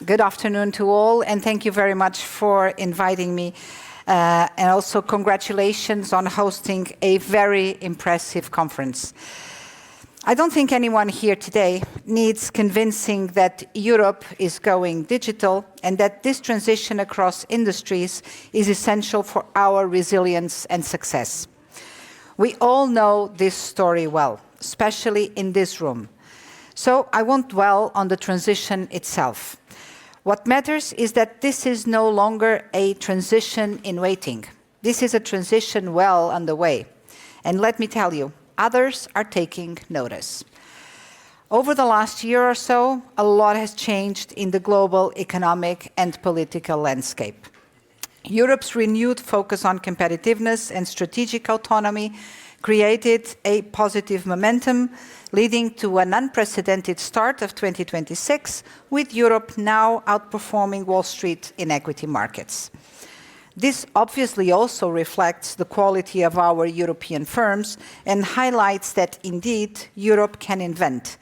Good afternoon to all, and thank you very much for inviting me. And also congratulations on hosting a very impressive conference. I don't think anyone here today needs convincing that Europe is going digital and that this transition across industries is essential for our resilience and success. We all know this story well, especially in this room. So I won't dwell on the transition itself. What matters is that this is no longer a transition in waiting. This is a transition well underway. And let me tell you, others are taking notice. Over the last year or so, a lot has changed in the global economic and political landscape. Europe's renewed focus on competitiveness and strategic autonomy created a positive momentum, leading to an unprecedented start of 2026, with Europe now outperforming Wall Street in equity markets. This obviously also reflects the quality of our European firms and highlights that indeed Europe can invent.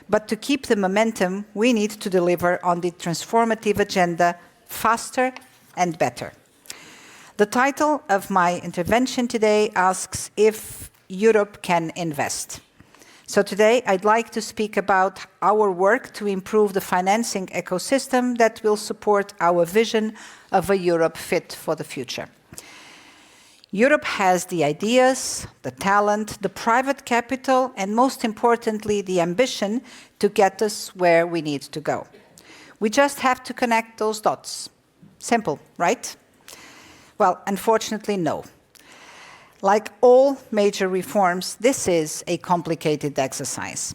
But to keep the momentum, we need to deliver on the transformative agenda faster and better. The title of my intervention today asks if Europe can invest. So today I'd like to speak about our work to improve the financing ecosystem that will support our vision of a Europe fit for the future. Europe has the ideas, the talent, the private capital, and most importantly, the ambition to get us where we need to go. We just have to connect those dots. Simple, right? Well, unfortunately, no. Like all major reforms, this is a complicated exercise.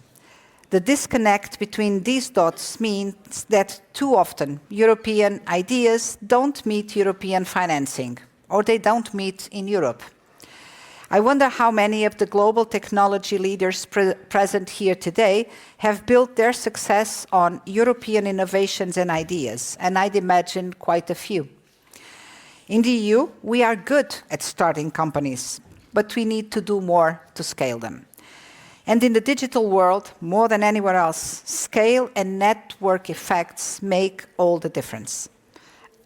The disconnect between these dots means that too often European ideas don't meet European financing, or they don't meet in Europe. I wonder how many of the global technology leaders present here today have built their success on European innovations and ideas, and I'd imagine quite a few. In the EU, we are good at starting companies, but we need to do more to scale them. And in the digital world, more than anywhere else, scale and network effects make all the difference.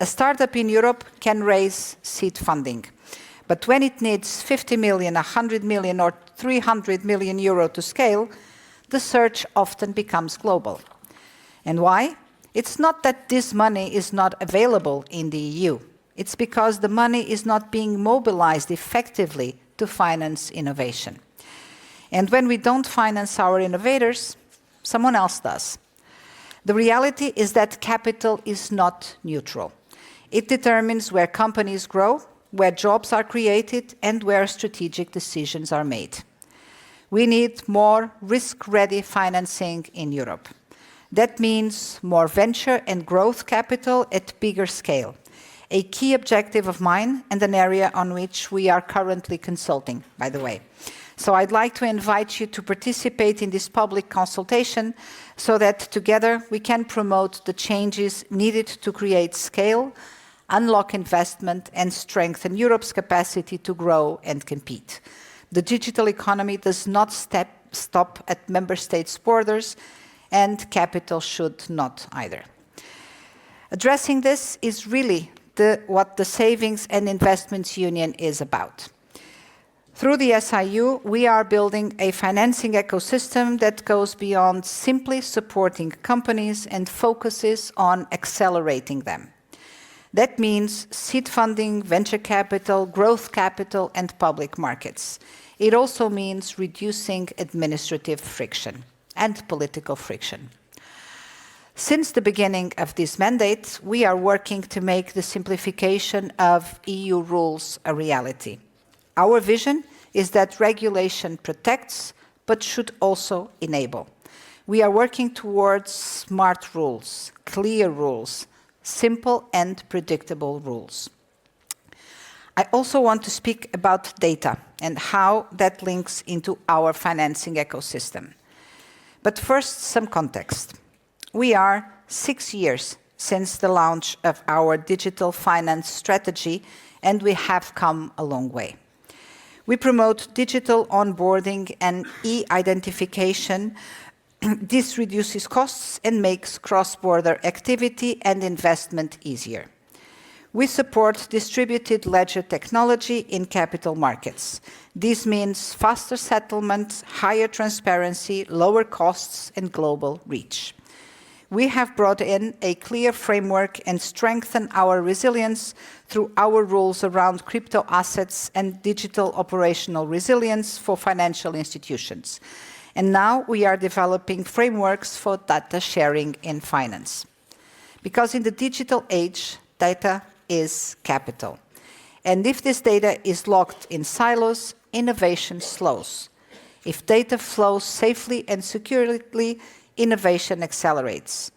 A startup in Europe can raise seed funding, but when it needs 50 million, 100 million, or 300 million euro to scale, the search often becomes global. And why? It's not that this money is not available in the EU. It's because the money is not being mobilized effectively to finance innovation. And when we don't finance our innovators, someone else does. The reality is that capital is not neutral. It determines where companies grow, where jobs are created, and where strategic decisions are made. We need more risk-ready financing in Europe. That means more venture and growth capital at bigger scale. A key objective of mine and an area on which we are currently consulting, by the way. So I'd like to invite you to participate in this public consultation so that together we can promote the changes needed to create scale, unlock investment, and strengthen Europe's capacity to grow and compete. The digital economy does not stop at member states' borders, and capital should not either. Addressing this is really what the Savings and Investments Union is about. Through the SIU, we are building a financing ecosystem that goes beyond simply supporting companies and focuses on accelerating them. That means seed funding, venture capital, growth capital, and public markets. It also means reducing administrative friction and political friction. Since the beginning of this mandate, we are working to make the simplification of EU rules a reality. Our vision is that regulation protects, but should also enable. We are working towards smart rules, clear rules, simple and predictable rules. I also want to speak about data and how that links into our financing ecosystem. But first, some context. We are 6 years since the launch of our digital finance strategy, and we have come a long way. We promote digital onboarding and e-identification This reduces costs and makes cross-border activity and investment easier. We support distributed ledger technology in capital markets. This means faster settlement, higher transparency, lower costs, and global reach. We have brought in a clear framework and strengthened our resilience through our rules around crypto assets and digital operational resilience for financial institutions. And now we are developing frameworks for data sharing in finance. Because in the digital age, data is capital. And if this data is locked in silos, innovation slows. If data flows safely and securely, innovation accelerates.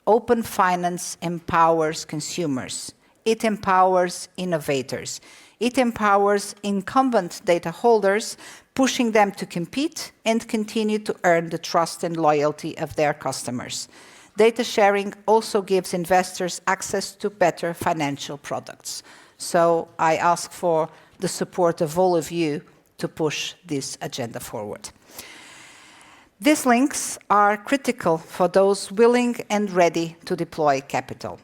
Open finance empowers consumers. It empowers innovators. It empowers incumbent data holders, pushing them to compete and continue to earn the trust and loyalty of their customers. Data sharing also gives investors access to better financial products. So I ask for the support of all of you to push this agenda forward. These links are critical for those willing and ready to deploy capital.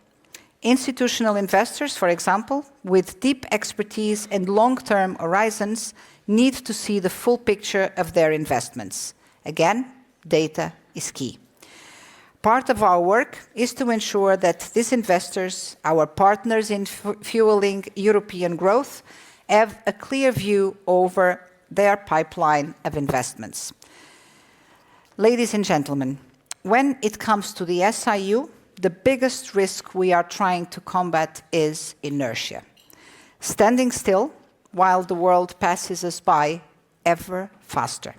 Institutional investors, for example, with deep expertise and long-term horizons, need to see the full picture of their investments. Again, data is key. Part of our work is to ensure that these investors, our partners in fueling European growth, have a clear view over their pipeline of investments. Ladies and gentlemen, when it comes to the SIU, the biggest risk we are trying to combat is inertia. Standing still while the world passes us by ever faster.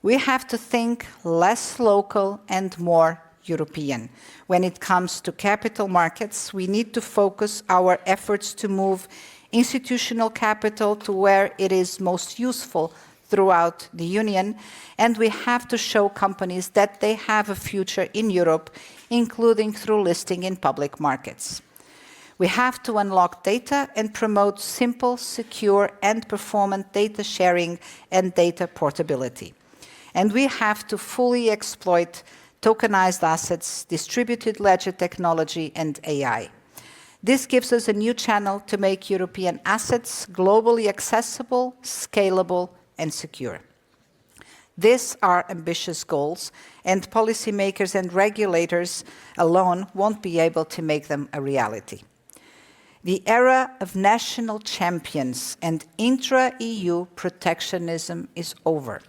We have to think less local and more European. When it comes to capital markets, we need to focus our efforts to move institutional capital to where it is most useful throughout the Union, and we have to show companies that they have a future in Europe, including through listing in public markets. We have to unlock data and promote simple, secure, and performant data sharing and data portability. And we have to fully exploit tokenized assets, distributed ledger technology, and AI. This gives us a new channel to make European assets globally accessible, scalable, and secure. These are ambitious goals, and policymakers and regulators alone won't be able to make them a reality. The era of national champions and intra-EU protectionism is over.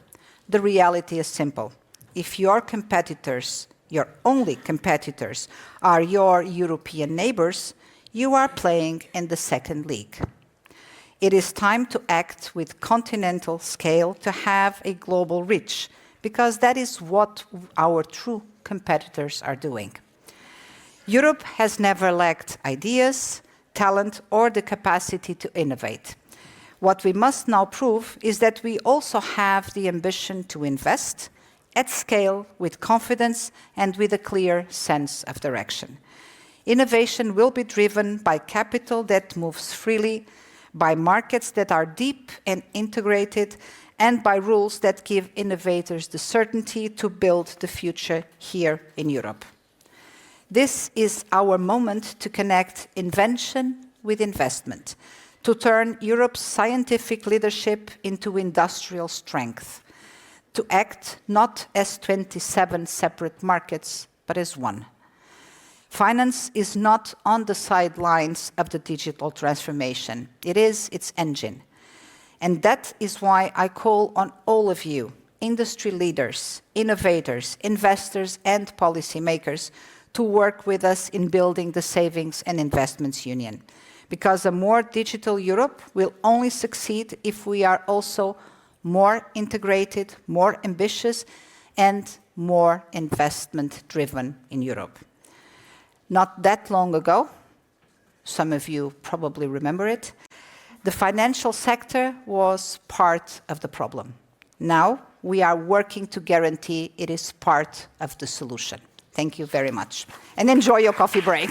The reality is simple. If your competitors, your only competitors, are your European neighbors, you are playing in the second league. It is time to act with continental scale to have a global reach, because that is what our true competitors are doing. Europe has never lacked ideas, talent, or the capacity to innovate. What we must now prove is that we also have the ambition to invest at scale with confidence and with a clear sense of direction. Innovation will be driven by capital that moves freely, by markets that are deep and integrated, and by rules that give innovators the certainty to build the future here in Europe. This is our moment to connect invention with investment, to turn Europe's scientific leadership into industrial strength, to act not as 27 separate markets, but as one. Finance is not on the sidelines of the digital transformation. It is its engine. And that is why I call on all of you, industry leaders, innovators, investors, and policymakers, to work with us in building the Savings and Investments Union. Because a more digital Europe will only succeed if we are also more integrated, more ambitious, and more investment-driven in Europe. Not that long ago, some of you probably remember it, the financial sector was part of the problem. Now we are working to guarantee it is part of the solution. Thank you very much. And enjoy your coffee break.